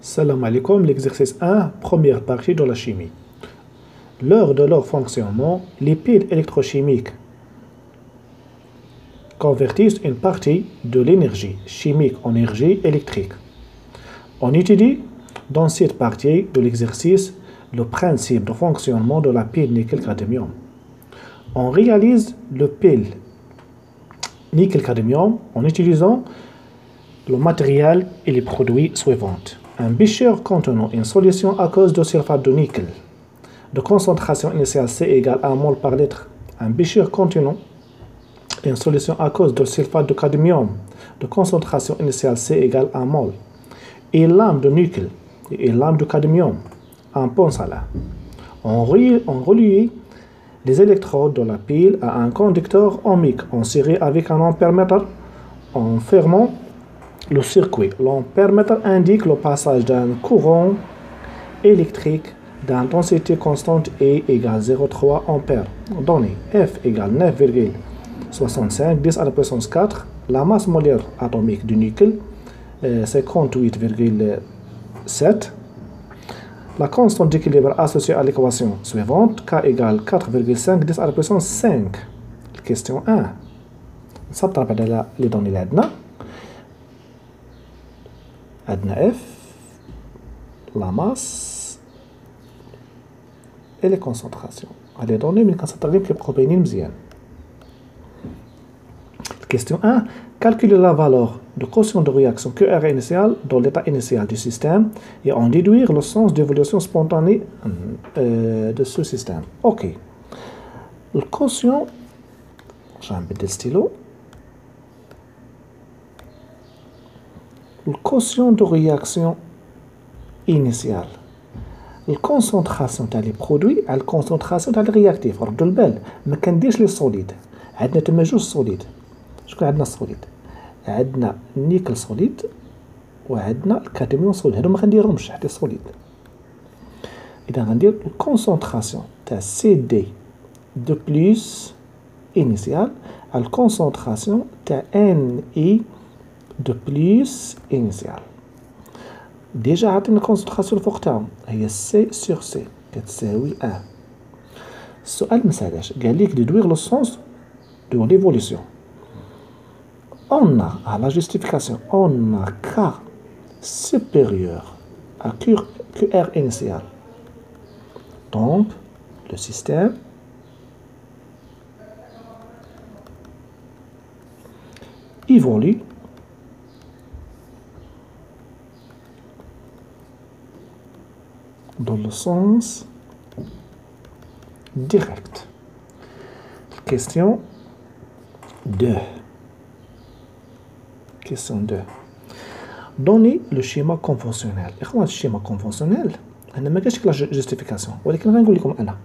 Salam alaikum, l'exercice 1, première partie de la chimie. Lors de leur fonctionnement, les piles électrochimiques convertissent une partie de l'énergie chimique en énergie électrique. On étudie dans cette partie de l'exercice le principe de fonctionnement de la pile nickel-cadmium. On réalise le pile nickel-cadmium en utilisant le matériel et les produits suivants. Un bécher contenant une solution aqueuse de sulfate de nickel de concentration initiale C égale 1 mol par litre. Un bécher contenant une solution aqueuse de sulfate de cadmium de concentration initiale C égale 1 mol. Et une lame de nickel et une lame de cadmium. On pense à là. On relie les électrodes de la pile à un conducteur ohmique en série avec un ampèremètre en fermant le circuit. L'ampèremètre indique le passage d'un courant électrique d'intensité constante E égale 0,3 ampères. Donné F égale 9,65 10 à la puissance 4. La masse molaire atomique du nickel 58,7. La constante d'équilibre associée à l'équation suivante, K égale 4,5 10 à la puissance 5. Question 1. نسطر بعد les données اللي عندنا F, la masse et les concentrations. Les données اللي كنسطر كيبقاو باينين مزيان. Question 1. Calculer la valeur de quotient de réaction QR initiale dans l'état initial du système et en déduire le sens d'évolution spontanée de ce système. Ok. Le quotient, j'ai un peu de stylo. Le quotient de réaction initiale. La concentration des produits et la concentration des réactifs. ردوا البال ما كنديرش لي سوليد. عندنا تما جوج سوليد. شكون عندنا السوليد؟ عندنا النيكل سوليد وعندنا الكادميوم سوليد. هادو ما غنديرهمش حتى سوليد. إذا غندير الكونسونطراسيون تاع سي دي دو بلس initial à la concentration تاع ان اي دو بلس initial. ديجا عطينا الكونسونطراسيون الفوق تاعهم هي سي سور سي كتساوي 1. السؤال مسالاش قال لك déduire le sens de l'évolution. On a, à la justification, on a K supérieur à QR initial. Donc, le système évolue dans le sens direct. Question 2. Question 2. Donnez le schéma conventionnel. Et comment le schéma conventionnel? أنا ما قالش لك لا جوستيفيكاسيون ولكن غنقول لكم أنا.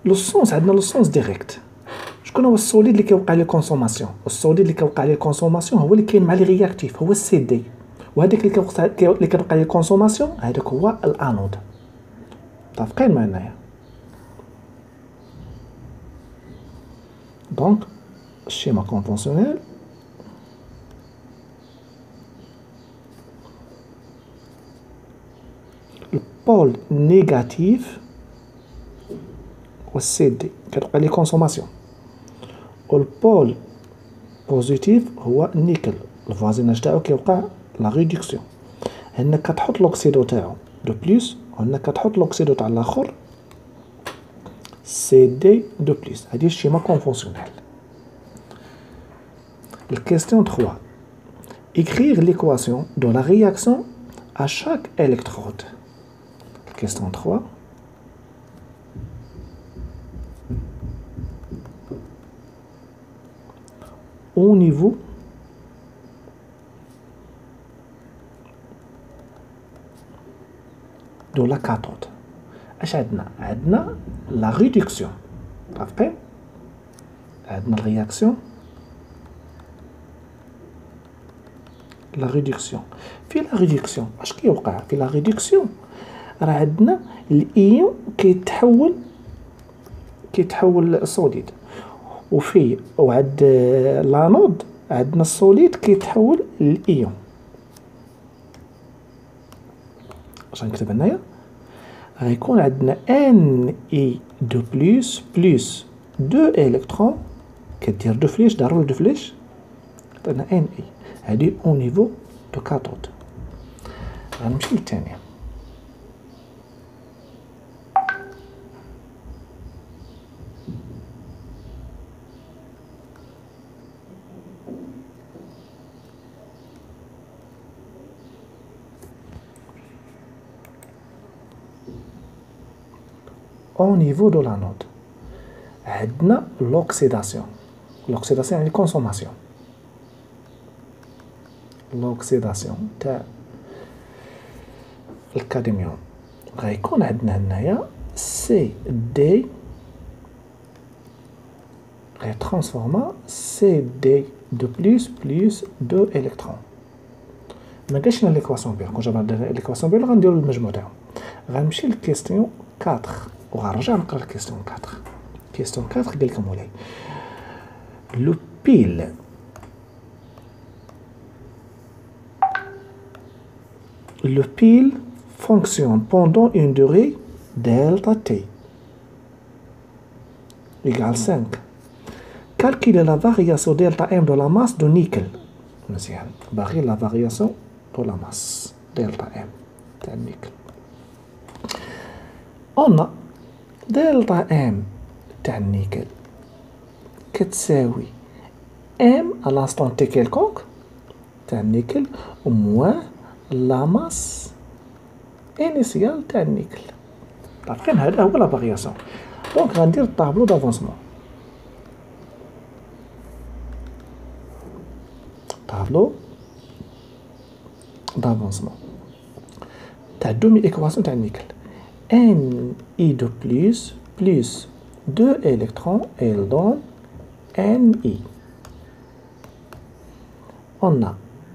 لو سونس عندنا لو سونس ديريكت. شكون هو السوليد اللي كيوقع عليه كونسوماسيون؟ السوليد اللي كيوقع عليه كونسوماسيون هو اللي كاين مع لي رياكتيف هو السي دي. وهذاك اللي كتوقع عليه كونسوماسيون هذاك هو الانود. متفقين معايا؟ دونك الشيما كونفونسيونيل البول نيجاتيف هو السي دي كتوقع عليه كونسوماسيون والبول بوزيتيف هو النيكل الفازيناج تاعو كيوقع لا ريدكسيون. هنا كتحط لوكسيدو تاعو دو بلس وهنا كتحط لوكسيدو تاع الاخر سي دي دو بلس. هادي الشيما كونفونسيونيل. الكيستيون 3. écrire l'équation de la réaction à chaque électrode. Question 3. Au niveau de la cathode. اش عندنا؟ عندنا la réduction. متفقين؟ عندنا الرياكسيون لا ريدكسيون. في لا ريدكسيون اش كيوقع؟ في لا ريدكسيون راه عندنا الايون كيتحول سوليد وعند لانود عندنا السوليد كيتحول للايون. باش نكتب هنايا غيكون عندنا ان اي دو بلس دو الكترون كدير دو فليش ضرب دو فليش عطينا ان اي هادي او نيفو دو كاتود. غنمشي للثانيه au niveau de l'anode عندنا l'oxydation يعني consommation l'oxydation تاع الكادميوم غيكون عندنا هنايا سي دي غيترانسفورما سي دي دو بلس دو الكترون. ما قالش لنا ليكواسيون بيان كون جاب ليكواسيون بيان غنديرو المجموع تاعهم. غنمشي لكيستيون 4 وغنرجع نقرا الكيستيون 4. كيستيون 4 قال لكم مولاي لو بيل le pile fonctionne pendant une durée delta t égale 5. Calculez la variation delta m de la masse de nickel. مزيان باغي la variation de la masse delta m تاع النيكل. on a delta m تاع النيكل كتساوي m à l'instant t quelconque تاع النيكل moins لا ماس انيسيال تاع النيكل. عارفين هذا هو لا فارياسيون. دونك غندير الطابلو دافونسمون تاع دومي ايكواسيون تاع النيكل ان اي دو بلس دو الكترون ال دون ان اي. on a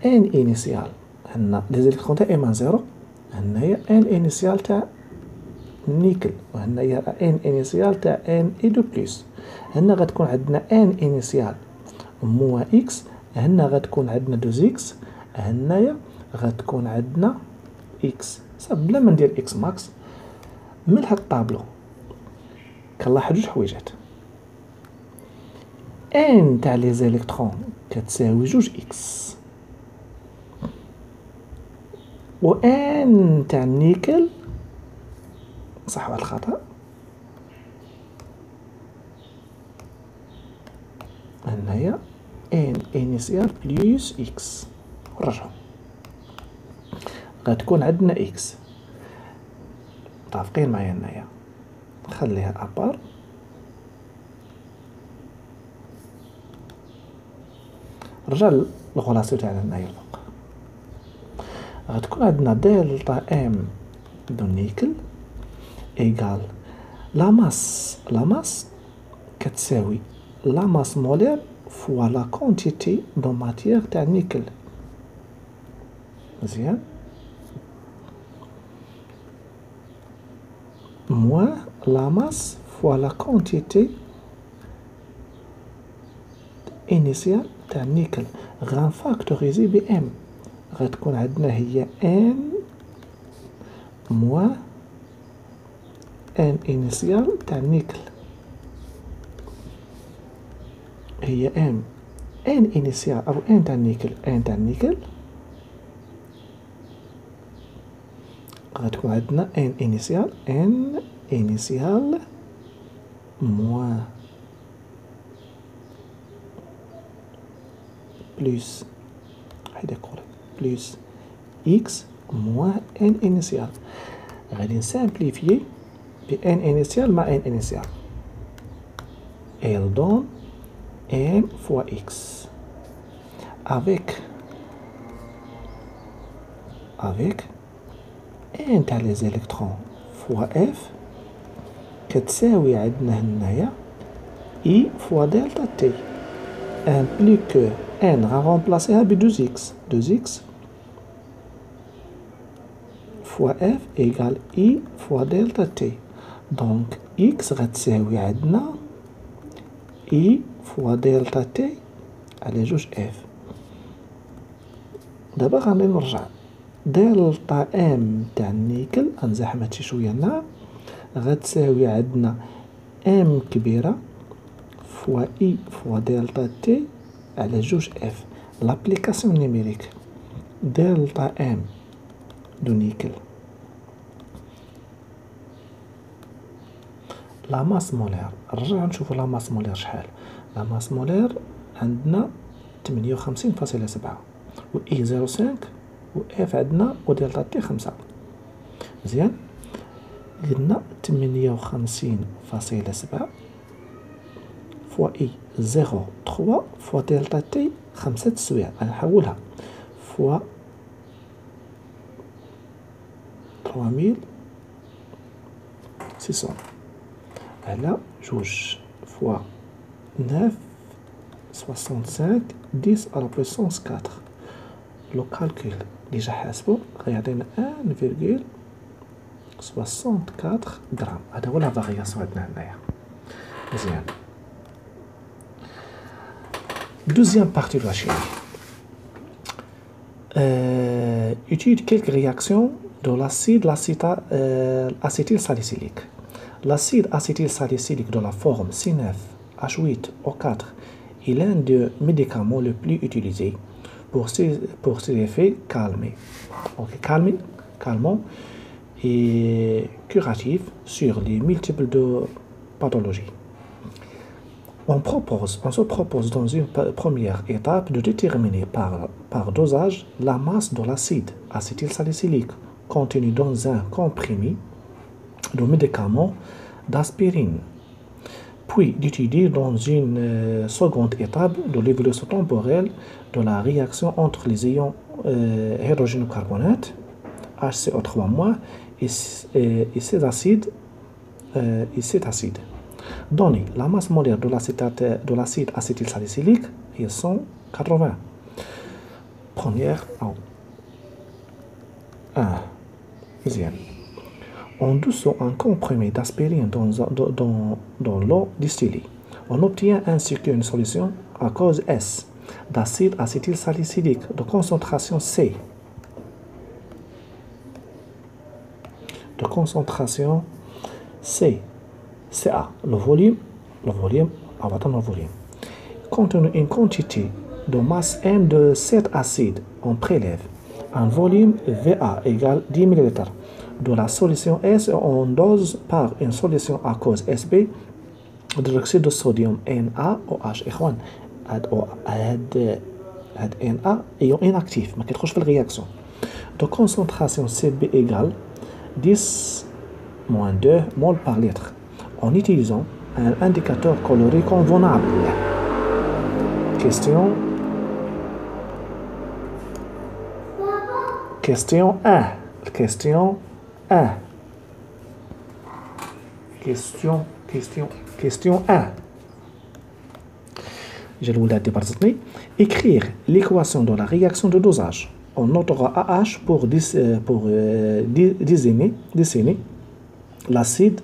ان انيسيال هنا لي زيليكترون تاع ام 0 هنايا ان انيسيال تاع نيكل وهنايا ان انيسيال تاع ان اي دو بلس. هنا غتكون عندنا ان انيسيال موا اكس هنا غتكون عندنا 2 اكس هنايا غتكون عندنا اكس صافي بلا ما ندير اكس ماكس. من هاد الطابلو كنلاحظ جوج حويجات ان تاع لي زيليكترون كتساوي 2 اكس و ان تاع النيكل صح ولا خطأ هنايا ان انيسيال بلس اكس نرجعو غتكون عندنا اكس متفقين معايا هنايا نخليها ابار. نرجع للغولاسيون تاعنا هنايا الفوق غتكون عندنا دلتا ام دو نيكل ايغال لا ماس كتساوي لا ماس مولير فوا لا كونتيتي دو ماتيير تاع النيكل. مزيان موا لا ماس فوا لا كونتيتي انيسيال تاع النيكل غنفاكتوريزي ب ام غتكون عندنا هي ان موا ان انيسيال تاع النيكل هي ان انيسيال او ان تاع النيكل غتكون عندنا ان انيسيال موا بلس هيدا كوري بلس اكس موا ان انيسيال. غادي نسامبليفيي ب ان انيسيال مع ان انيسيال elle donne m fois x avec n تاع لي زيليكترون فوا اف كتساوي عندنا هنايا اي فوا دلتا تي امبلي كو ان غنرومبلاسيها ب 2 اكس فوا اف ايغال اي فوا دلتا تي. دونك اكس غتساوي عندنا اي فوا دلتا تي على 2 اف. دابا غادي نرجع دلتا ام تاع النيكل غنزاحم هادشي شويه هنا غتساوي عندنا ام كبيره فوا اي فوا دلتا تي على جوج اف. لابليكاسيون نيميريك دلتا ام دو نيكل لا ماس مولير. نرجعو نشوفو لا ماس مولير شحال. لا ماس مولير عندنا 58.7 و اي 0.5 و اف عندنا و دلتا تي 5. مزيان قلنا 58.7 فوا اي 0.3 فوا دلتا تي 5 تسوية. غنحولها فوا 3600 على جوج فوا 9 65 10 على بويسونس 4. لو كالكول اللي جا حاسبو غيعطينا 1,64 غرام. هذا هو لا فارياسيون عندنا هنايا. مزيان. Deuxième partie de la chimie. Étude quelques réactions de l'acide acétylsalicylique. L'acide acétylsalicylique de la forme C9H8O4 est l'un des médicaments les plus utilisés pour ses effets calmants et curatifs sur les multiples pathologies. On se propose dans une première étape de déterminer par dosage la masse de l'acide acétylsalicylique contenu dans un comprimé de médicaments d'aspirine, puis d'étudier dans une seconde étape de l'évolution temporelle de la réaction entre les ions hydrogène-carbonate HCO3- et cet acide. Donner la masse molaire de l'acide acétylsalicylique est 180. Première 1. Deuxième. En dessous un comprimé d'aspirine dans l'eau distillée. On obtient ainsi qu'une solution à cause S d'acide acétylsalicylique de concentration C. CA, le volume, contient une quantité de masse M de cet acide. On prélève un volume VA égale 10 ml de la solution S. On dose par une solution à cause SB de l'oxyde de sodium NaOH. هاد Na ايون inactif ما كيدخلش في الرياكسيون. De concentration CB égale 10 moins 2 mol par litre en utilisant un indicateur coloré convenable. Question 1. Question 1. Écrire l'équation de la réaction de dosage. On notera AH pour désigner l'acide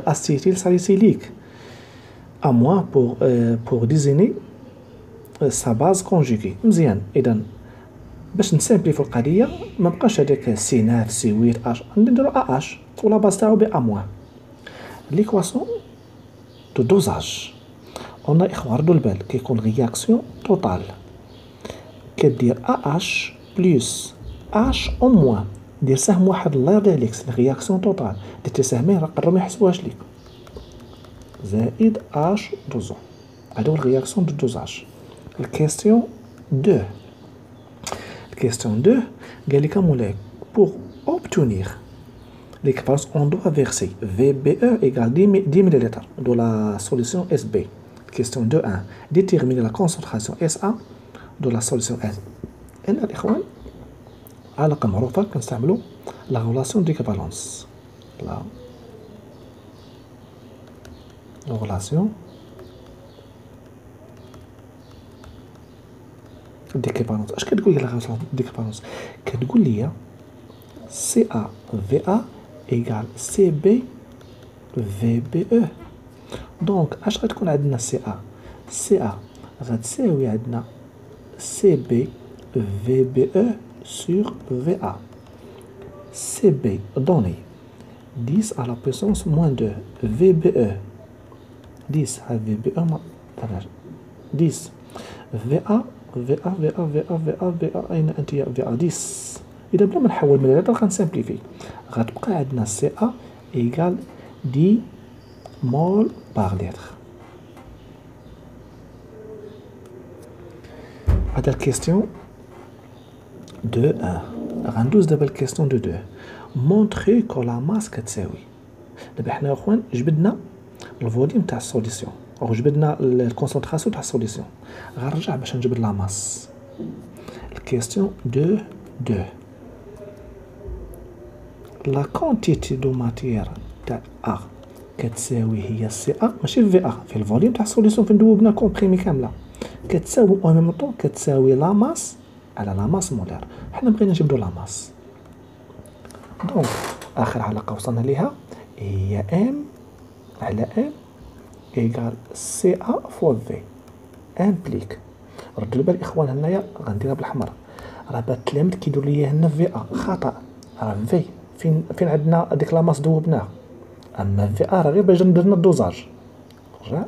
acétylsalicylique, à moins pour désigner sa base conjuguée. مزيان. إذا باش نسامبليفو القضية ما بقاش هذاك سي 9 سي 8 اش نديرو اش ولا باز تاعو ب اموان. ليكواسيون دو دوزاج قلنا اخوان ردوا البال كيكون رياكسيون توتال كدير اش بلس اش او موان دير سهم واحد الله يرضي عليك رياكسيون توتال درتي سهمين راه قرروا ما يحسبوهاش ليك زائد اش دوزون. هذا هو الرياكسيون دو دوزاج. الكيستيون 2 قال لك مولاي pour obtenir l'équivalence on doit verser VBE égale 10 ml de la solution SB. Question 2.1 déterminer la concentration SA de la solution S. هنا الإخوان علاقة معروفة كنستعملو la relation d'équivalence. La relation d'équivalence. اش كتقول لي لا relation d'équivalence؟ كتقول لي CA VA égale CB VBE. دونك اش غتكون عندنا CA غتساوي عندنا CB VBE sur VA. CB donné 10 à la puissance moins 2. VBE 10 à VBE 10. VA VA VA VA VA VA أين أنت يا VA 10. إذا بلا ما نحول من هذا غنسامبليفي غتبقى عندنا CA إيكال 10 مول باغ لتر. هذا الكيستيون دو 1. غندوز دابا الكيستيون دو 2. مونطري كو لا ماس كتساوي. دابا حنا اخوان جبدنا الفوليوم تاع السوليسيون او جبدنا الكونسونطراسيون تاع السوليسيون. غنرجع باش نجبد لا ماس. الكيستيون دو 2. لا كونتيتي دو ماتيير تاع A كتساوي هي سي A ماشي في A في الفوليوم تاع السوليسيون فين دوبنا كومبريمي كامله كتساوي او ميم طون كتساوي لا ماس على لا ماس مولار. حنا بغينا نجبدو لا ماس. دونك اخر علاقه وصلنا ليها هي ام على ام ايكال سي ا فوا في. امبليك ردوا البال اخوان هنايا غنديرها بالاحمر راه بات التلاميذ كيدير ليا هنا في ا خطا. راه في فين عندنا ديك لا ماس دوبناها اما في ا راه غير باش درنا الدوزاج. رجع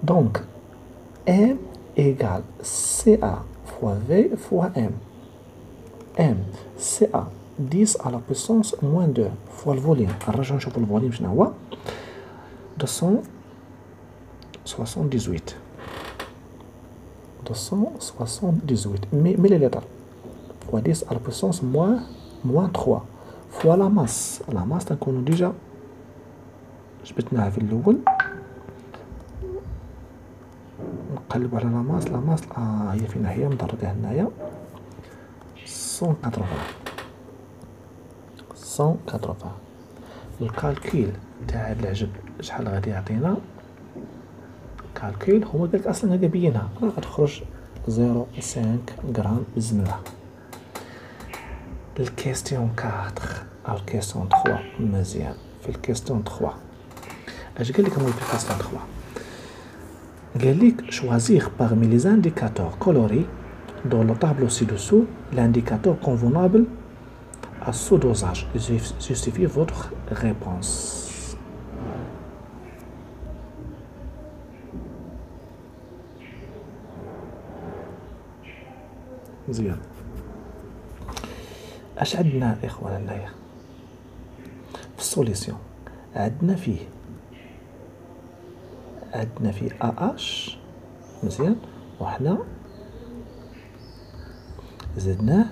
دونك ام ايكال سي ا فوا في فوا ام. M CA 10 à la puissance moins 2 fois le volume. نرجعو نشوفو الفوليوم شنو هو 278 مليلتر fois 10 à la puissance moins 3 fois la masse. la masse تنكونو ديجا جبتناها في الاول. نقلبو على لا ماس هي فين هي مدرجة هنايا 180. الكالكيل تاع العجب شحال غادي يعطينا. الكالكيل هو قالك اصلا هذا بينها راه غتخرج 0.5 غرام بالزمله. الكيستيون 4 او الكيستيون 3 مزيان. في الكيستيون 3 اش قال لك هو في الكيستيون 3 قال لك choisir parmi les indicateurs colorés dans le tableau ci-dessous l'indicateur convenable à ce dosage. Justifiez votre réponse. مزيان. اش عندنا اخوان هنايا في السوليسيون عندنا فيه AH مزيان وحنا زدناه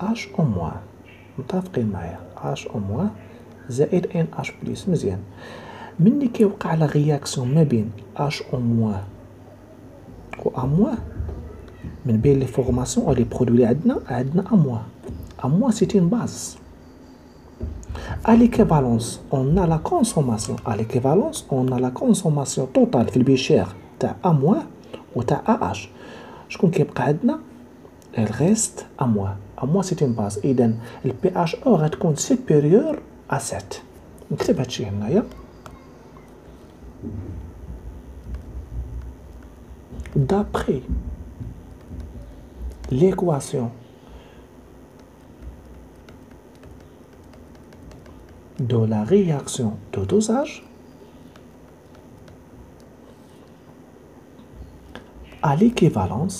H او موان. متفقين معايا H او موان زائد NH بليس. مزيان. مني كيوقع لا رياكسيون ما بين H او موان و A موان من بين لي فورماسيون او لي برودوي اللي عندنا A موان. A موان سي une base. À l'équivalence, on a la consommation. À l'équivalence, on a la consommation totale في البيشير تاع A موان و تاع AH. شكون كيبقى عندنا؟ il reste à moins. À moins c'est une base. إذن ال pH غتكون supérieur à 7. نكتب هادشي هنايا. D'après l'équation de la réaction de dosage à l'équivalence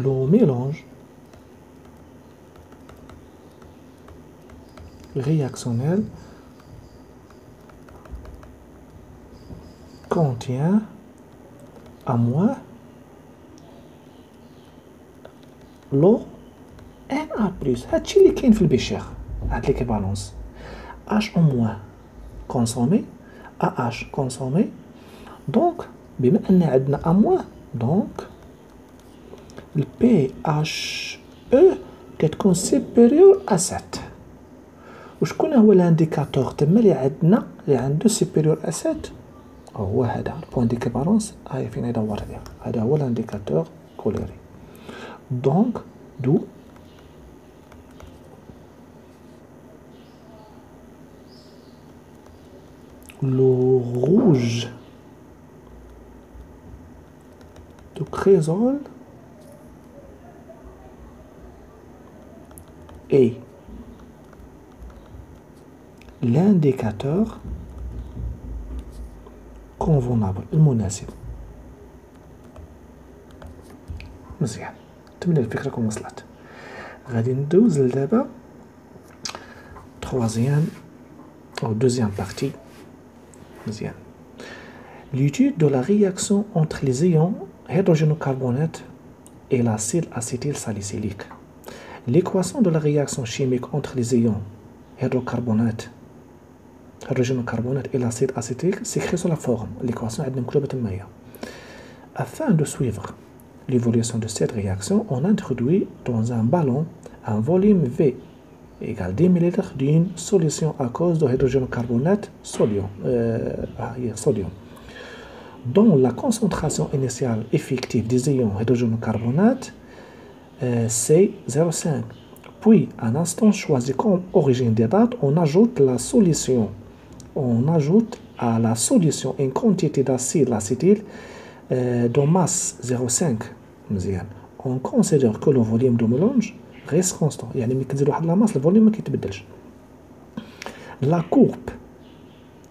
le mélange réactionnel contient à moins l'eau Na+. هادشي اللي كاين في البيشير. هاد ليكيفالونس H au moins consommé AH consommé. دونك بما ان عندنا A moins دونك ال PHE كتكون supérieur à 7. وشكون هو الانديكاتور تما اللي عندنا اللي عنده supérieur à 7 هو هذا البوان ديكيفالونس. هاي فين يدور عليه. هذا هو الانديكاتور كوليري. دونك دو le rouge de cresol est l'indicateur convenable المناسب. مزيان نتمنى الفكرة تكون وصلت. غادي ندوز لدابا troisième ou deuxième partie. مزيان. L'étude de la réaction entre les ions hydrogénocarbonate et l'acide acétylsalicylique. L'équation de la réaction chimique entre les ions hydrogénocarbonate et l'acide acétique s'écrit sur la forme. L'équation est مكتوبة تمايا. Afin de suivre l'évolution de cette réaction, on introduit dans un ballon un volume V égale 10 ml d'une solution aqueuse de hydrogénocarbonate sodium, dont la concentration initiale effective des ions hydrogénocarbonate c'est 0,5. Puis, à un instant choisi comme origine des dates, on ajoute à la solution une quantité d'acide acétyl de masse 0,5. On considère que le volume de mélange reste constant. يعني ملي كتزيد واحد لا ماس الفوليوم ما كيتبدلش. La courbe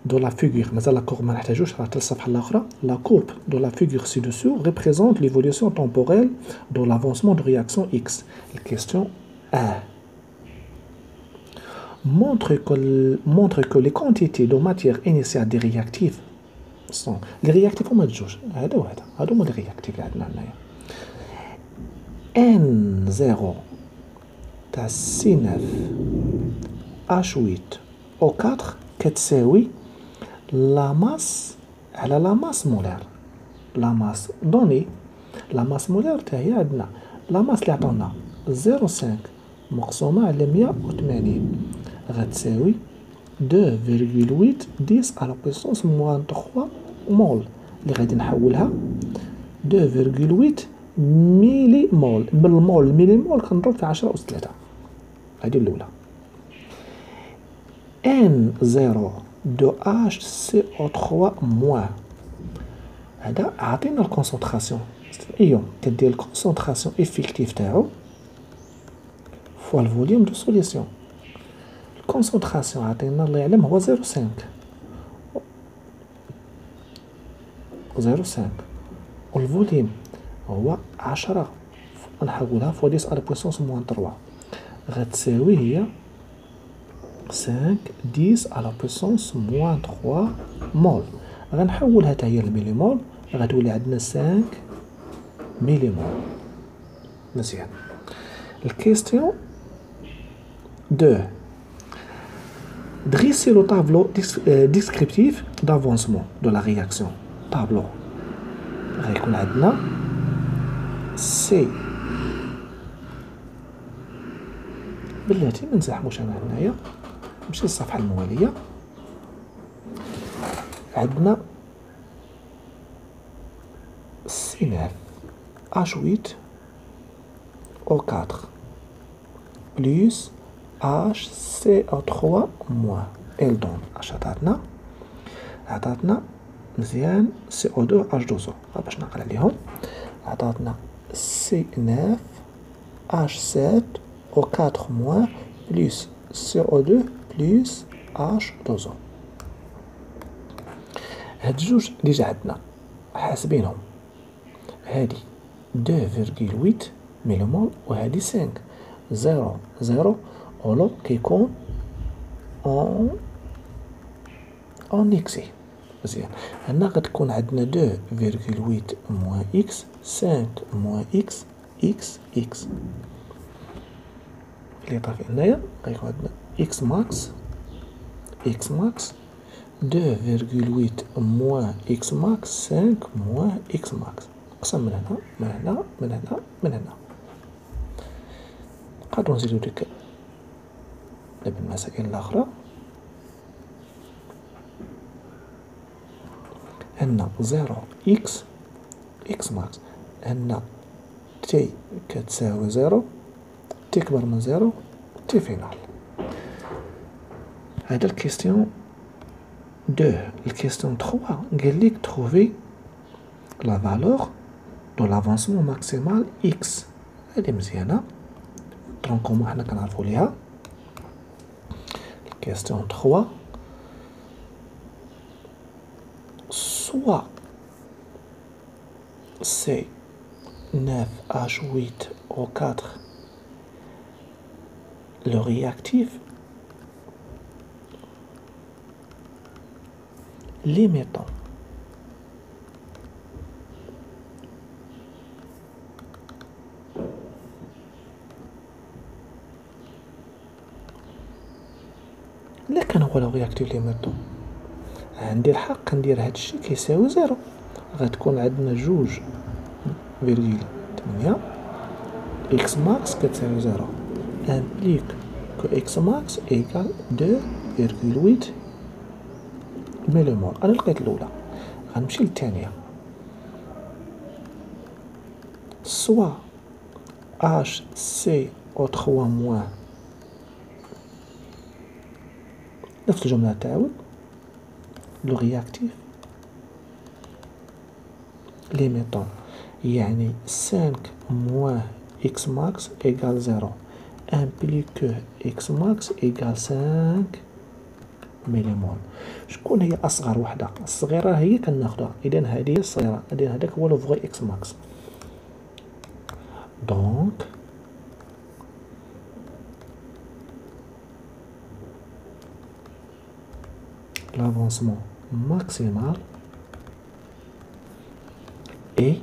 de la figure, مازال la courbe ما نحتاجوش راه حتى الصفحة الأخرى. La courbe de la figure ci-dessous représente l'évolution temporelle de l'avancement de réaction X. La question 1 montre que les quantités de matière initiale des réactifs sont les réactifs هما جوج هذا وهذا هادو هما les réactifs اللي عندنا هنايا N0 تاع C9 H8 O4 كتساوي لا ماس على لا ماس مولار. لا ماس دوني لا ماس مولار تاع هي عندنا لا ماس اللي عطاونا 0,5 مقسومة على 180 غتساوي 2,8 10 على بويسونس موان 3 مول اللي غادي نحولها 2,8 ميلي مول. بالمول الميلي مول كنضرب في 10 أس 3. هذه الأولى. N0 de HCO3 moins هذا عطينا الكونسونطراسيون ايون كدير الكونسونطراسيون افيكتيف تاعو فوا الفوليوم دو سوليسيون. الكونسونطراسيون عطينا الله يعلم هو 0,5 والفوليوم هو 10 نحولها فوا 10 على بويسونس موان 3 غتساوي هي 5 10 على بويسونس موان 3 مول. غنحولها حتى هي الميلي مول غتولي عندنا 5 ميلي مول. مزيان. الكيستيون 2 dressez le tableau descriptif d'avancement de la réaction. tableau غيكون عندنا سي بلاتي ما نزاحموش انا هنايا نمشي للصفحه المواليه. عندنا C9 H8 O4 plus HCO3 moins elle donne اش عطاتنا مزيان CO2 H2O باش نقرا عليهم. عطاتنا C9 H7 O4 moins plus CO2 plus H2O. هاد جوج اللي جا عندنا حاسبينهم هادي 2,8 ميليمول وهادي 5 0 ولو كيكون اون اكسي. مزيان هنا غتكون عندنا 2,8 موان اكس 5 موان اكس اكس اكس اللي طافي هنايا غيكون عندنا اكس ماكس 2,8 موان اكس ماكس 5 موان اكس ماكس. نقسم من هنا من هنا من هنا من هنا. نقدرو نزيدو ديك المسائل الأخرى. هنا 0 إكس ماكس هنا تي كتساوي 0 تي كبر من 0 تي فينال. هذا الكيستيون La question 3, قال لك trouver la valeur de l'avancement maximal x. هذه مزيانة tronc commun حنا كنعرفو ليها. Question 3, soit C 9H8O4 le réactif limitant لا كان هو لو رياكتيف ليميتون عندي الحق ندير هادشي كيساوي زيرو، غتكون عندنا 2,8 اكس ماكس كتساوي زيرو امبليك كو اكس ماكس ايكال 2,8 مليمول. انا لقيت الاولى، غنمشي للثانيه. سوا اش سي او 3 موان نفس الجمله تعاود لو رياكتيف ليميتون يعني 5 موان اكس ماكس ايكال زيرو امبليك كو اكس ماكس ايكال 5 مليمول. شكون هي اصغر وحده؟ الصغيره هي كناخدها، اذا هذه هي الصغيره، اذا هذاك هو لو فغي اكس ماكس. دونك l'avancement maximal est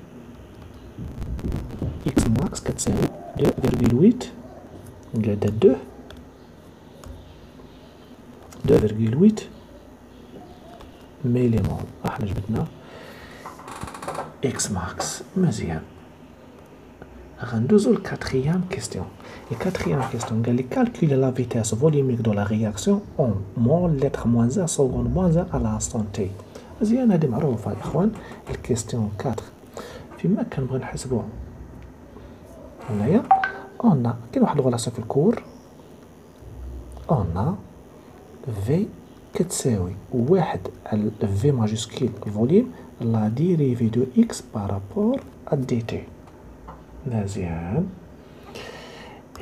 x max كتساوي 2,8 نقعد 2,8 مليمول. احنا جبدنا اكس ماكس. مزيان، غندوزو للكاتريام كيستيون. الكاتريام كيستيون قال لي كالكولي لا فيتاس فوليميك دو لا رياكسيون اون مول لتر موان 1 سكوند موان 1 على انستون تي. مزيان، هادي معروفه يا اخوان. الكيستيون 4 فيما كنبغي نحسبوها هنايا اون كاين واحد الغلاسه في الكور، اون في كتساوي 1 على في ماجيسكيل فوليم لا ديريفي دو اكس بارابور ا دي تي. مزيان،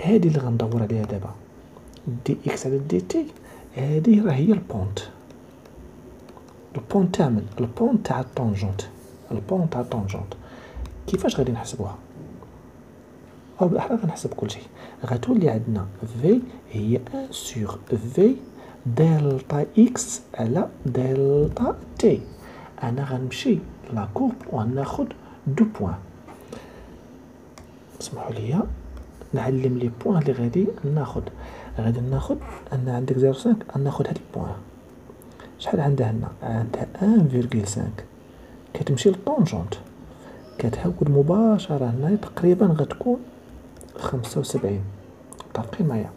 هادي اللي غندور عليها دابا، دي اكس على دي تي. هادي راه هي البونت، البونت تاع من؟ البونت تاع الطونجونت، البونت تاع الطونجونت. كيفاش غادي نحسبوها؟ او بالاحرى غنحسب كلشي. غتولي عندنا في هي 1 سور في دلتا اكس على دلتا تي. انا غنمشي لا كورب وغناخد دو بوين. اسمحوا لي نعلم لي بوين اللي غادي ناخد. غادي ناخد ان عندك 0.5 ناخد هاد البوين. شحال عندها هنا؟ عندها 1.5 كتمشي للطونجونت كتهود مباشره هنا تقريبا غتكون 75. متفقين معايا؟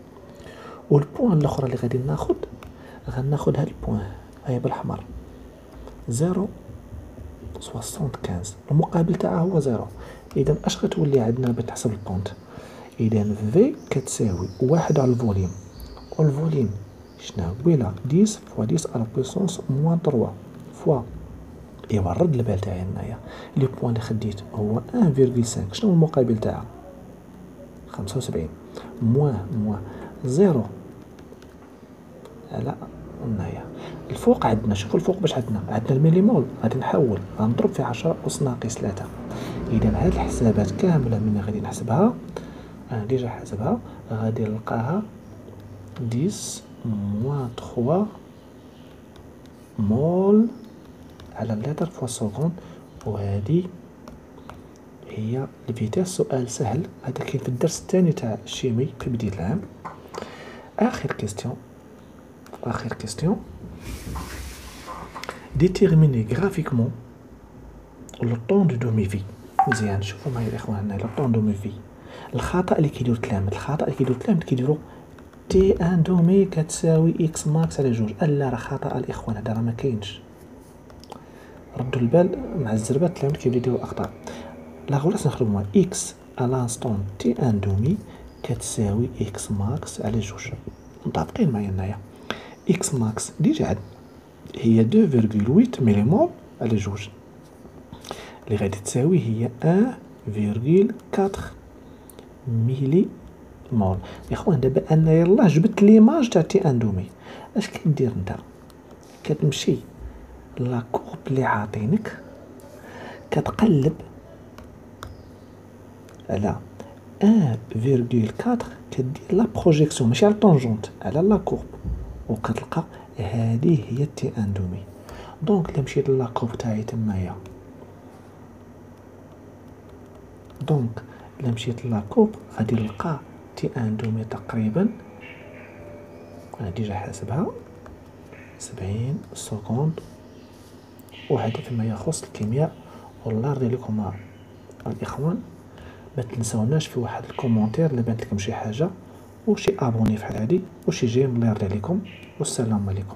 والبوين الاخرى اللي غادي غناخد هاد البوين هي بالاحمر 0.75 المقابل تاعها هو 0. اذا اش غتولي عندنا باش تحسب البونت؟ اذا في كتساوي 1 على الفوليوم، والفوليوم شنو قبيله 10 فوا 10 على بويسونس موان 3 فوا. ايوا الرد البال تاعي هنايا لي بوين اللي خديت هو 1.5. شنو المقابل تاعها؟ 75 موان 0 على هنايا الفوق. عندنا شوفوا الفوق باش عندنا المليمول، غادي نحول غنضرب في 10 أس ناقص 3. اذا هاد الحسابات كامله من غادي نحسبها، انا ديجا حاسبها، غادي نلقاها 10 موان 3 مول على اللتر فوا سكوند. وهذه هي الفيتاس. سؤال سهل هذا كاين في الدرس الثاني تاع الشيمي في بداية العام. اخر كيستيون ديتيرميني غرافيكمون لو طون دو دومي في. مزيان، شوفوا معايا الاخوان هنا لو طون دومي في. الخطا اللي كيدير التلاميذ كيديروا تي ان دومي كتساوي اكس ماكس على 2. لا، راه خطا الاخوان، هذا راه ما كاينش. ردوا البال مع الزربات التلاميذ كيبداو يديروا اخطاء. لا غلاس نخدموها اكس على انستون تي ان دومي كتساوي اكس ماكس على 2. متفقين معايا هنايا؟ اكس ماكس ديجا عندنا هي 2.8 مليمول على جوج، اللي غادي تساوي هي 1.4 ميلي مول. يا خوان دابا انا يلاه جبت ليماج تاع تي اندومي، اش كدير نتا؟ كتمشي لا كورب اللي عاطينك، كتقلب على 1.4، كدير لا بروجيكسيون ماشي على طونجونت، على لا كورب، وكتلقى هذه هي تي اندومي. دونك الا مشيت لا كورب تاعي تمايا، دونك الا مشيت لا كورب غادي نلقى تي اندومي تقريبا، انا ديجا حاسبها 70 سكوند. وهذا فيما يخص الكيمياء. والله يرضي لكم الاخوان، ما تنساوناش في واحد الكومونتير الا بانت لكم شي حاجه، وشي ابوني في هذه وشي جيم، الله يرضي عليكم، والسلام عليكم.